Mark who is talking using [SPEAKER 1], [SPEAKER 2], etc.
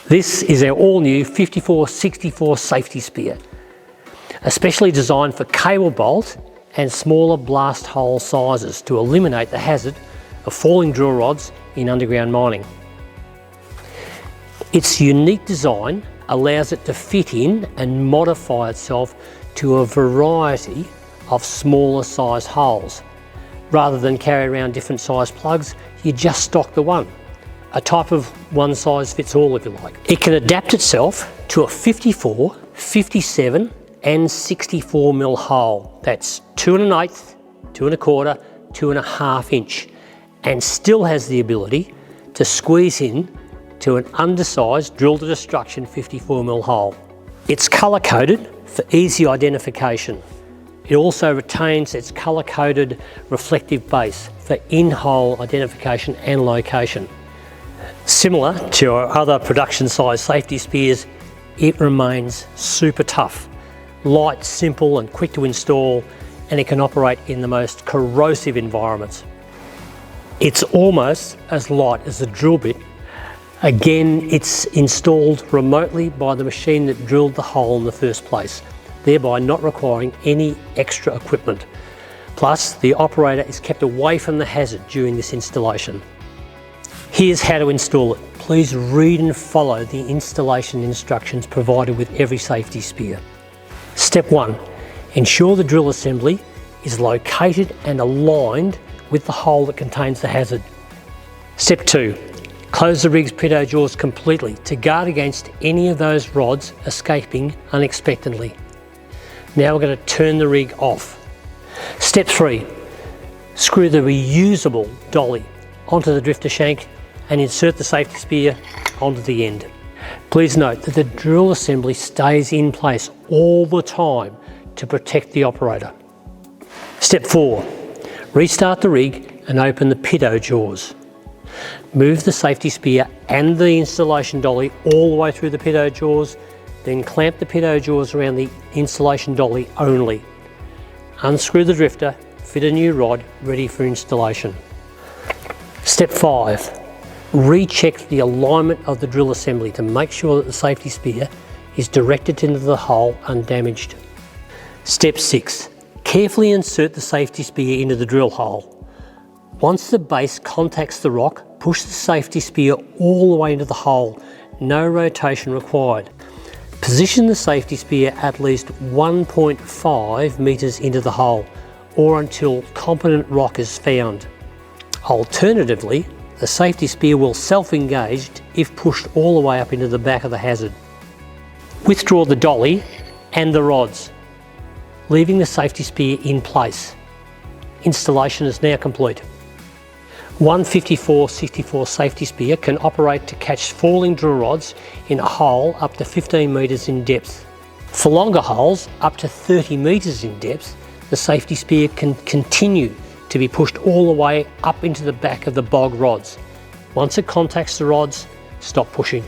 [SPEAKER 1] This is our all-new 5464 SafetySpear, especially designed for cable bolt and smaller blast hole sizes to eliminate the hazard of falling drill rods in underground mining. Its unique design allows it to fit in and modify itself to a variety of smaller size holes. Rather than carry around different size plugs, you just stock the one. A type of one size fits all, if you like. It can adapt itself to a 54, 57 and 64 mil hole. That's 2 1/8, 2 1/4, 2 1/2 inch, and still has the ability to squeeze in to an undersized drill to destruction 54 mil hole. It's colour coded for easy identification. It also retains its colour-coded reflective base for in-hole identification and location. Similar to our other production-size SafetySpears, it remains super tough, light, simple and quick to install, and it can operate in the most corrosive environments. It's almost as light as a drill bit. Again, it's installed remotely by the machine that drilled the hole in the first place, thereby not requiring any extra equipment. Plus, the operator is kept away from the hazard during this installation. Here's how to install it. Please read and follow the installation instructions provided with every SafetySpear. Step 1. Ensure the drill assembly is located and aligned with the hole that contains the hazard. Step 2. Close the rig's pitot jaws completely to guard against any of those rods escaping unexpectedly. Now we're going to turn the rig off. Step 3. Screw the reusable dolly onto the drifter shank and insert the SafetySpear onto the end. Please note that the drill assembly stays in place all the time to protect the operator. Step 4. Restart the rig and open the pitot jaws. Move the SafetySpear and the installation dolly all the way through the pitot jaws, then clamp the pitot jaws around the installation dolly only. Unscrew the drifter, fit a new rod, ready for installation. Step 5. Recheck the alignment of the drill assembly to make sure that the SafetySpear is directed into the hole undamaged. Step 6. Carefully insert the SafetySpear into the drill hole. Once the base contacts the rock, push the SafetySpear all the way into the hole. No rotation required. Position the SafetySpear at least 1.5 metres into the hole, or until competent rock is found. Alternatively, the SafetySpear will self-engage if pushed all the way up into the back of the hazard. Withdraw the dolly and the rods, leaving the SafetySpear in place. Installation is now complete. One 5464 SafetySpear can operate to catch falling drill rods in a hole up to 15 metres in depth. For longer holes up to 30 metres in depth, the SafetySpear can continue to be pushed all the way up into the back of the bog rods. Once it contacts the rods, stop pushing.